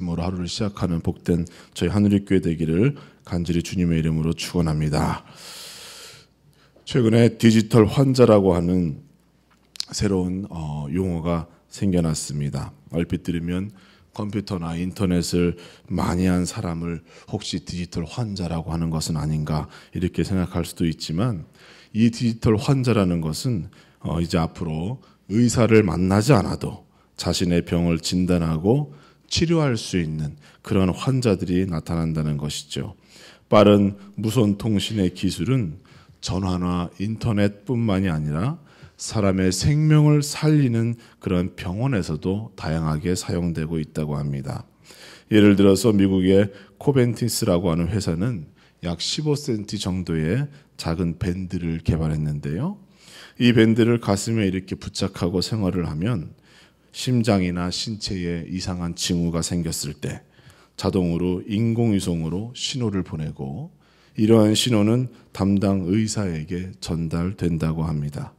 하루를 시작하는 복된 저희 하늘의교회 되기를 간절히 주님의 이름으로 축원합니다. 최근에 디지털 환자라고 하는 새로운 용어가 생겨났습니다. 얼핏 들으면 컴퓨터나 인터넷을 많이 한 사람을 혹시 디지털 환자라고 하는 것은 아닌가 이렇게 생각할 수도 있지만, 이 디지털 환자라는 것은 이제 앞으로 의사를 만나지 않아도 자신의 병을 진단하고 치료할 수 있는 그런 환자들이 나타난다는 것이죠. 빠른 무선 통신의 기술은 전화나 인터넷뿐만이 아니라 사람의 생명을 살리는 그런 병원에서도 다양하게 사용되고 있다고 합니다. 예를 들어서 미국의 코벤티스라고 하는 회사는 약 15cm 정도의 작은 밴드를 개발했는데요. 이 밴드를 가슴에 이렇게 부착하고 생활을 하면 심장이나 신체에 이상한 징후가 생겼을 때 자동으로 인공위성으로 신호를 보내고, 이러한 신호는 담당 의사에게 전달된다고 합니다.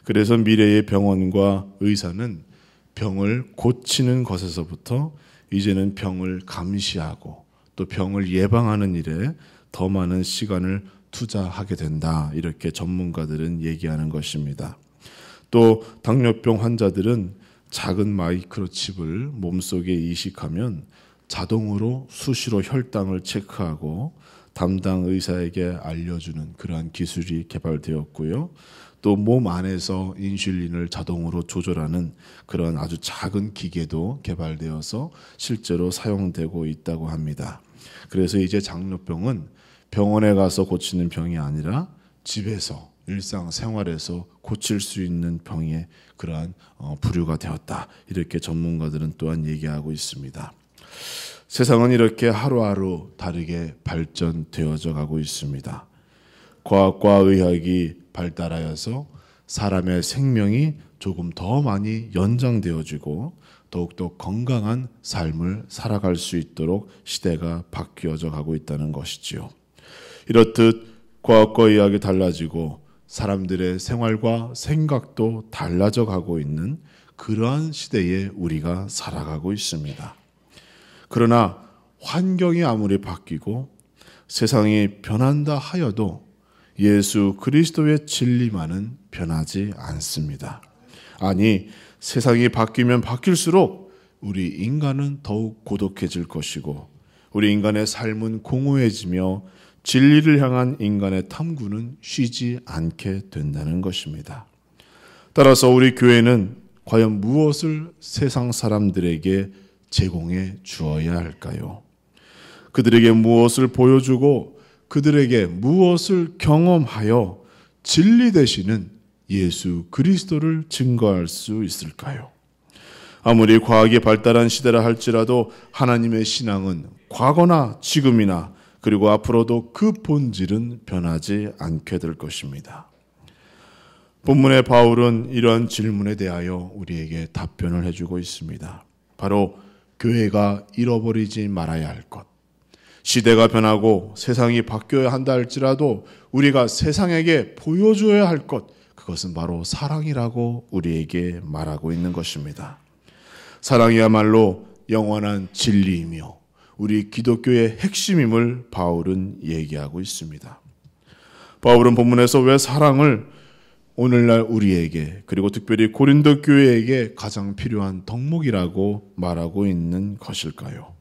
그래서 미래의 병원과 의사는 병을 고치는 것에서부터 이제는 병을 감시하고 또 병을 예방하는 일에 더 많은 시간을 투자하게 된다, 이렇게 전문가들은 얘기하는 것입니다. 또 당뇨병 환자들은 작은 마이크로칩을 몸속에 이식하면 자동으로 수시로 혈당을 체크하고 담당 의사에게 알려주는 그러한 기술이 개발되었고요. 또 몸 안에서 인슐린을 자동으로 조절하는 그런 아주 작은 기계도 개발되어서 실제로 사용되고 있다고 합니다. 그래서 이제 당뇨병은 병원에 가서 고치는 병이 아니라 집에서 일상생활에서 고칠 수 있는 병의 그러한 부류가 되었다, 이렇게 전문가들은 또한 얘기하고 있습니다. 세상은 이렇게 하루하루 다르게 발전되어져 가고 있습니다. 과학과 의학이 발달하여서 사람의 생명이 조금 더 많이 연장되어지고 더욱더 건강한 삶을 살아갈 수 있도록 시대가 바뀌어져 가고 있다는 것이지요. 이렇듯 과학과 의학이 달라지고 사람들의 생활과 생각도 달라져 가고 있는 그러한 시대에 우리가 살아가고 있습니다. 그러나 환경이 아무리 바뀌고 세상이 변한다 하여도 예수 그리스도의 진리만은 변하지 않습니다. 아니, 세상이 바뀌면 바뀔수록 우리 인간은 더욱 고독해질 것이고 우리 인간의 삶은 공허해지며 진리를 향한 인간의 탐구는 쉬지 않게 된다는 것입니다. 따라서 우리 교회는 과연 무엇을 세상 사람들에게 제공해 주어야 할까요? 그들에게 무엇을 보여주고 그들에게 무엇을 경험하여 진리 되시는 예수 그리스도를 증거할 수 있을까요? 아무리 과학이 발달한 시대라 할지라도 하나님의 신앙은 과거나 지금이나 그리고 앞으로도 그 본질은 변하지 않게 될 것입니다. 본문의 바울은 이러한 질문에 대하여 우리에게 답변을 해주고 있습니다. 바로 교회가 잃어버리지 말아야 할 것, 시대가 변하고 세상이 바뀌어야 한다 할지라도 우리가 세상에게 보여줘야 할 것, 그것은 바로 사랑이라고 우리에게 말하고 있는 것입니다. 사랑이야말로 영원한 진리이며 우리 기독교의 핵심임을 바울은 얘기하고 있습니다. 바울은 본문에서 왜 사랑을 오늘날 우리에게, 그리고 특별히 고린도 교회에게 가장 필요한 덕목이라고 말하고 있는 것일까요?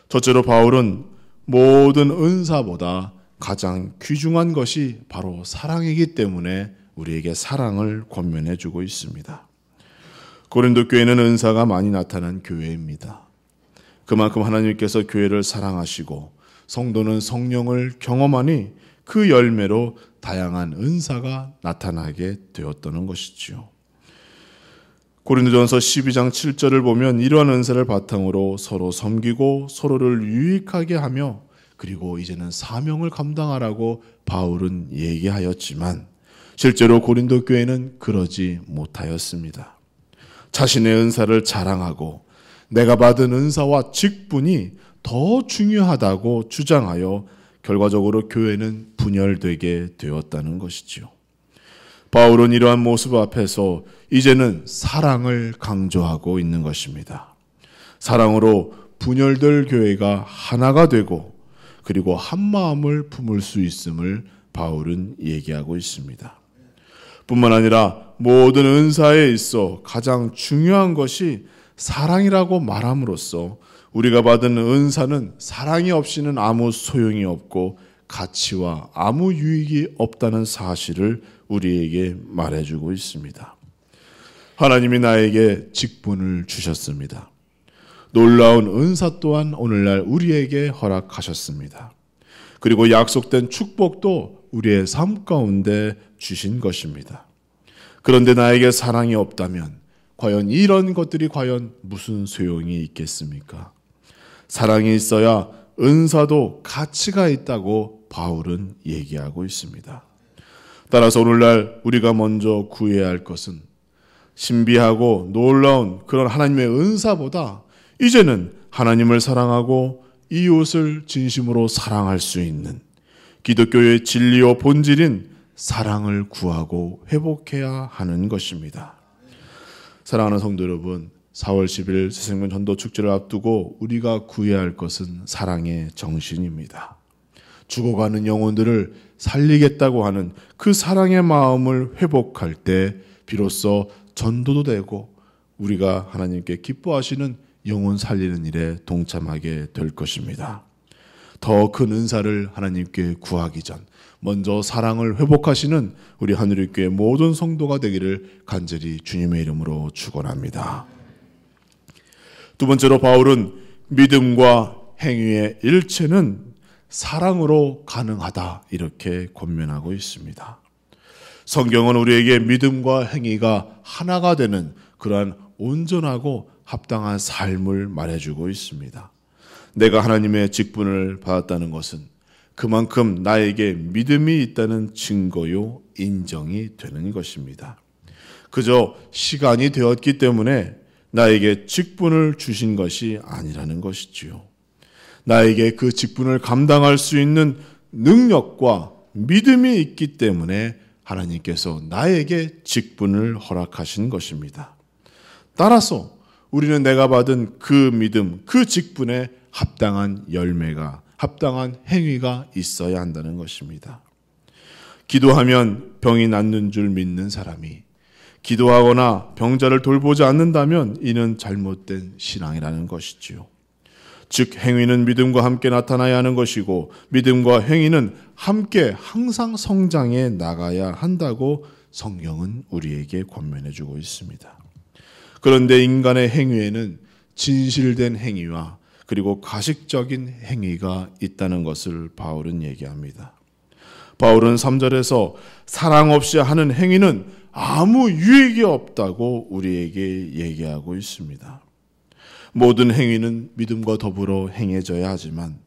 첫째로 바울은 모든 은사보다 가장 귀중한 것이 바로 사랑이기 때문에 우리에게 사랑을 권면해 주고 있습니다. 고린도 교회는 은사가 많이 나타난 교회입니다. 그만큼 하나님께서 교회를 사랑하시고 성도는 성령을 경험하니 그 열매로 다양한 은사가 나타나게 되었다는 것이지요. 고린도전서 12장 7절을 보면 이러한 은사를 바탕으로 서로 섬기고 서로를 유익하게 하며 그리고 이제는 사명을 감당하라고 바울은 얘기하였지만 실제로 고린도 교회는 그러지 못하였습니다. 자신의 은사를 자랑하고 내가 받은 은사와 직분이 더 중요하다고 주장하여 결과적으로 교회는 분열되게 되었다는 것이지요. 바울은 이러한 모습 앞에서 이제는 사랑을 강조하고 있는 것입니다. 사랑으로 분열될 교회가 하나가 되고 그리고 한 마음을 품을 수 있음을 바울은 얘기하고 있습니다. 뿐만 아니라 모든 은사에 있어 가장 중요한 것이 사랑이라고 말함으로써 우리가 받은 은사는 사랑이 없이는 아무 소용이 없고 가치와 아무 유익이 없다는 사실을 우리에게 말해주고 있습니다. 하나님이 나에게 직분을 주셨습니다. 놀라운 은사 또한 오늘날 우리에게 허락하셨습니다. 그리고 약속된 축복도 우리의 삶 가운데 주신 것입니다. 그런데 나에게 사랑이 없다면 과연 이런 것들이 과연 무슨 소용이 있겠습니까? 사랑이 있어야 은사도 가치가 있다고 바울은 얘기하고 있습니다. 따라서 오늘날 우리가 먼저 구해야 할 것은 신비하고 놀라운 그런 하나님의 은사보다 이제는 하나님을 사랑하고 이웃을 진심으로 사랑할 수 있는 기독교의 진리와 본질인 사랑을 구하고 회복해야 하는 것입니다. 사랑하는 성도 여러분, 4월 10일 새생명 전도 축제를 앞두고 우리가 구해야 할 것은 사랑의 정신입니다. 죽어가는 영혼들을 살리겠다고 하는 그 사랑의 마음을 회복할 때 비로소 전도도 되고 우리가 하나님께 기뻐하시는 영혼 살리는 일에 동참하게 될 것입니다. 더 큰 은사를 하나님께 구하기 전 먼저 사랑을 회복하시는 우리 하늘의교회 모든 성도가 되기를 간절히 주님의 이름으로 축원합니다. 두 번째로 바울은 믿음과 행위의 일체는 사랑으로 가능하다 이렇게 권면하고 있습니다. 성경은 우리에게 믿음과 행위가 하나가 되는 그러한 온전하고 합당한 삶을 말해주고 있습니다. 내가 하나님의 직분을 받았다는 것은 그만큼 나에게 믿음이 있다는 증거요 인정이 되는 것입니다. 그저 시간이 되었기 때문에 나에게 직분을 주신 것이 아니라는 것이지요. 나에게 그 직분을 감당할 수 있는 능력과 믿음이 있기 때문에 하나님께서 나에게 직분을 허락하신 것입니다. 따라서 우리는 내가 받은 그 믿음, 그 직분에 합당한 열매가, 합당한 행위가 있어야 한다는 것입니다. 기도하면 병이 낫는 줄 믿는 사람이 기도하거나 병자를 돌보지 않는다면 이는 잘못된 신앙이라는 것이지요. 즉 행위는 믿음과 함께 나타나야 하는 것이고 믿음과 행위는 함께 항상 성장해 나가야 한다고 성경은 우리에게 권면해 주고 있습니다. 그런데 인간의 행위에는 진실된 행위와 그리고 가식적인 행위가 있다는 것을 바울은 얘기합니다. 바울은 3절에서 사랑 없이 하는 행위는 아무 유익이 없다고 우리에게 얘기하고 있습니다. 모든 행위는 믿음과 더불어 행해져야 하지만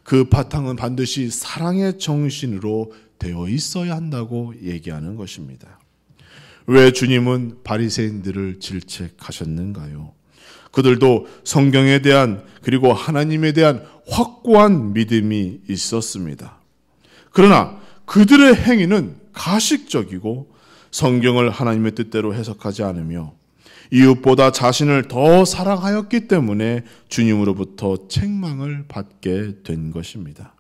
그 바탕은 반드시 사랑의 정신으로 되어 있어야 한다고 얘기하는 것입니다. 왜 주님은 바리새인들을 질책하셨는가요? 그들도 성경에 대한 그리고 하나님에 대한 확고한 믿음이 있었습니다. 그러나 그들의 행위는 가식적이고 성경을 하나님의 뜻대로 해석하지 않으며 이웃보다 자신을 더 사랑하였기 때문에 주님으로부터 책망을 받게 된 것입니다.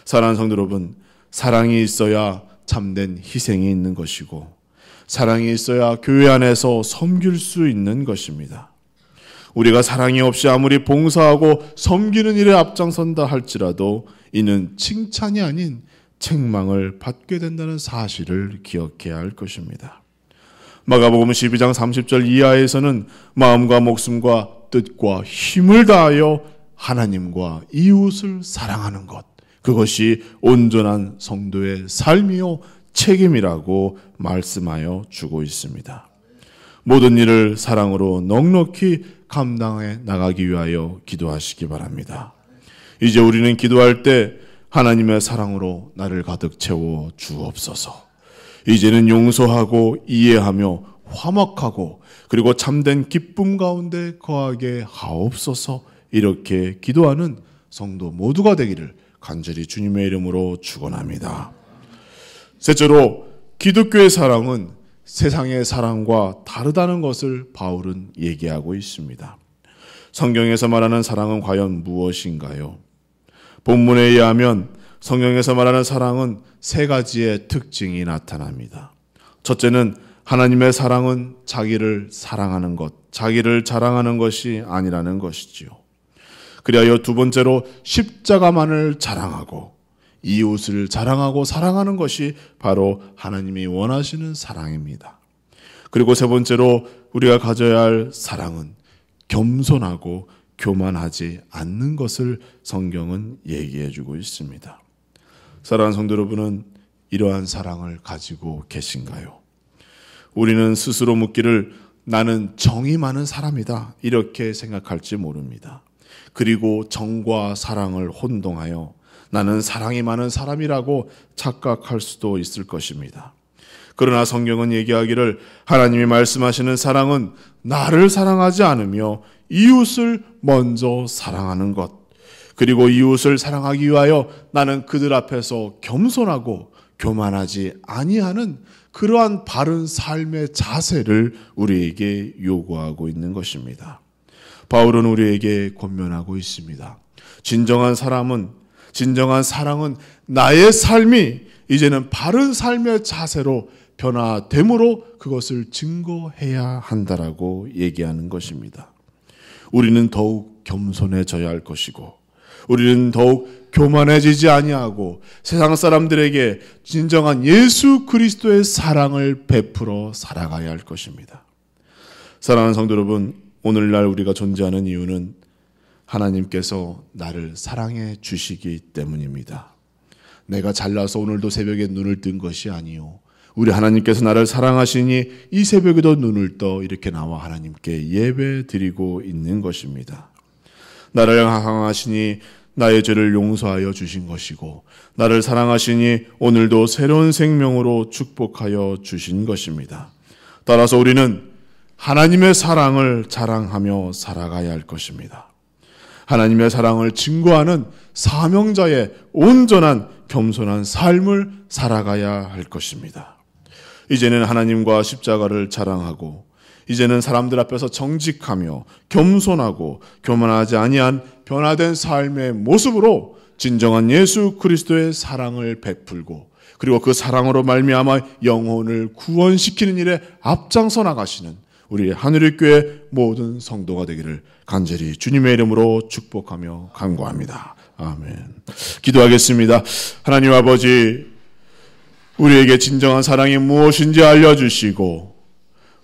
사랑하는 성도 여러분, 사랑이 있어야 참된 희생이 있는 것이고 사랑이 있어야 교회 안에서 섬길 수 있는 것입니다. 우리가 사랑이 없이 아무리 봉사하고 섬기는 일에 앞장선다 할지라도 이는 칭찬이 아닌 책망을 받게 된다는 사실을 기억해야 할 것입니다. 마가복음 12장 30절 이하에서는 마음과 목숨과 뜻과 힘을 다하여 하나님과 이웃을 사랑하는 것, 그것이 온전한 성도의 삶이요 책임이라고 말씀하여 주고 있습니다. 모든 일을 사랑으로 넉넉히 감당해 나가기 위하여 기도하시기 바랍니다. 이제 우리는 기도할 때 하나님의 사랑으로 나를 가득 채워 주옵소서. 이제는 용서하고 이해하며 화목하고 그리고 참된 기쁨 가운데 거하게 하옵소서. 이렇게 기도하는 성도 모두가 되기를 간절히 주님의 이름으로 축원합니다. 셋째로 기독교의 사랑은 세상의 사랑과 다르다는 것을 바울은 얘기하고 있습니다. 성경에서 말하는 사랑은 과연 무엇인가요? 본문에 의하면 성경에서 말하는 사랑은 세 가지의 특징이 나타납니다. 첫째는 하나님의 사랑은 자기를 사랑하는 것, 자기를 자랑하는 것이 아니라는 것이지요. 그리하여 두 번째로 십자가만을 자랑하고 이웃을 자랑하고 사랑하는 것이 바로 하나님이 원하시는 사랑입니다. 그리고 세 번째로 우리가 가져야 할 사랑은 겸손하고 교만하지 않는 것을 성경은 얘기해 주고 있습니다. 사랑하는 성도 여러분은 이러한 사랑을 가지고 계신가요? 우리는 스스로 묻기를 나는 정이 많은 사람이다 이렇게 생각할지 모릅니다. 그리고 정과 사랑을 혼동하여 나는 사랑이 많은 사람이라고 착각할 수도 있을 것입니다. 그러나 성경은 얘기하기를 하나님이 말씀하시는 사랑은 나를 사랑하지 않으며 이웃을 먼저 사랑하는 것, 그리고 이웃을 사랑하기 위하여 나는 그들 앞에서 겸손하고 교만하지 아니하는 그러한 바른 삶의 자세를 우리에게 요구하고 있는 것입니다. 바울은 우리에게 권면하고 있습니다. 진정한 사랑은 나의 삶이 이제는 바른 삶의 자세로 변화됨으로 그것을 증거해야 한다라고 얘기하는 것입니다. 우리는 더욱 겸손해져야 할 것이고 우리는 더욱 교만해지지 아니하고 세상 사람들에게 진정한 예수 그리스도의 사랑을 베풀어 살아가야 할 것입니다. 사랑하는 성도 여러분, 오늘날 우리가 존재하는 이유는 하나님께서 나를 사랑해 주시기 때문입니다. 내가 잘나서 오늘도 새벽에 눈을 뜬 것이 아니요, 우리 하나님께서 나를 사랑하시니 이 새벽에도 눈을 떠 이렇게 나와 하나님께 예배 드리고 있는 것입니다. 나를 향하시니 나의 죄를 용서하여 주신 것이고 나를 사랑하시니 오늘도 새로운 생명으로 축복하여 주신 것입니다. 따라서 우리는 하나님의 사랑을 자랑하며 살아가야 할 것입니다. 하나님의 사랑을 증거하는 사명자의 온전한 겸손한 삶을 살아가야 할 것입니다. 이제는 하나님과 십자가를 자랑하고 이제는 사람들 앞에서 정직하며 겸손하고 교만하지 아니한 변화된 삶의 모습으로 진정한 예수 그리스도의 사랑을 베풀고 그리고 그 사랑으로 말미암아 영혼을 구원시키는 일에 앞장서 나가시는 우리 하늘의 교회 모든 성도가 되기를 간절히 주님의 이름으로 축복하며 간구합니다. 아멘. 기도하겠습니다. 하나님 아버지, 우리에게 진정한 사랑이 무엇인지 알려주시고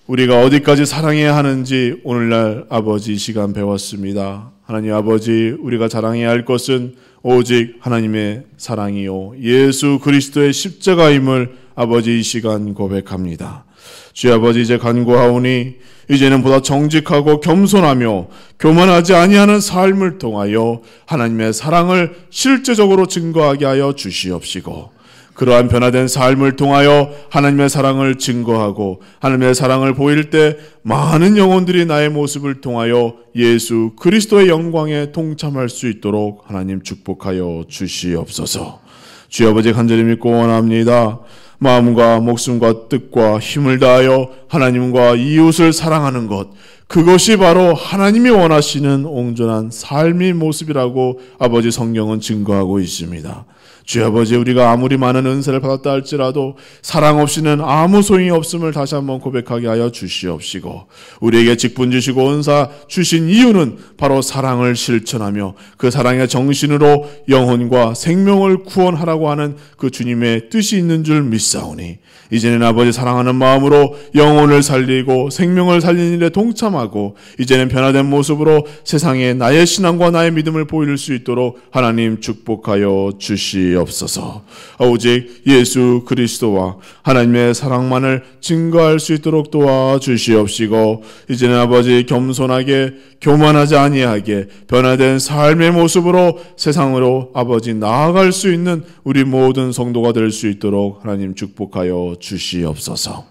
우리가 어디까지 사랑해야 하는지 오늘날 아버지 이 시간 배웠습니다. 하나님 아버지, 우리가 자랑해야 할 것은 오직 하나님의 사랑이요 예수 그리스도의 십자가임을 아버지 이 시간 고백합니다. 주의 아버지, 이제 간구하오니 이제는 보다 정직하고 겸손하며 교만하지 아니하는 삶을 통하여 하나님의 사랑을 실제적으로 증거하게 하여 주시옵시고 그러한 변화된 삶을 통하여 하나님의 사랑을 증거하고 하나님의 사랑을 보일 때 많은 영혼들이 나의 모습을 통하여 예수 그리스도의 영광에 동참할 수 있도록 하나님 축복하여 주시옵소서. 주의 아버지 간절히 믿고 원합니다. 마음과 목숨과 뜻과 힘을 다하여 하나님과 이웃을 사랑하는 것, 그것이 바로 하나님이 원하시는 온전한 삶의 모습이라고 아버지 성경은 증거하고 있습니다. 주의 아버지, 우리가 아무리 많은 은사를 받았다 할지라도 사랑 없이는 아무 소용이 없음을 다시 한번 고백하게 하여 주시옵시고 우리에게 직분 주시고 은사 주신 이유는 바로 사랑을 실천하며 그 사랑의 정신으로 영혼과 생명을 구원하라고 하는 그 주님의 뜻이 있는 줄 믿사오니 이제는 아버지 사랑하는 마음으로 영혼을 살리고 생명을 살리는 일에 동참하고 이제는 변화된 모습으로 세상에 나의 신앙과 나의 믿음을 보일 수 있도록 하나님 축복하여 주시옵소서. 오직 예수 그리스도와 하나님의 사랑만을 증거할 수 있도록 도와주시옵시고 이제는 아버지 겸손하게 교만하지 아니하게 변화된 삶의 모습으로 세상으로 아버지 나아갈 수 있는 우리 모든 성도가 될 수 있도록 하나님 축복하여 주시옵소서.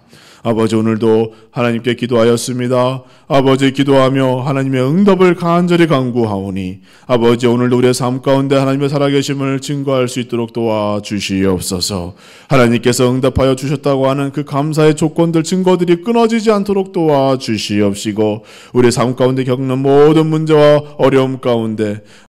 아버지, 오늘도 하나님께 기도하였습니다. 아버지, 기도하며 하나님의 응답을 간절히 간구하오니 아버지, 오늘도 우리의 삶 가운데 하나님의 살아계심을 증거할 수 있도록 도와주시옵소서. 하나님께서 응답하여 주셨다고 하는 그 감사의 조건들, 증거들이 끊어지지 않도록 도와주시옵시고, 우리의 삶 가운데 겪는 모든 문제와 어려움 가운데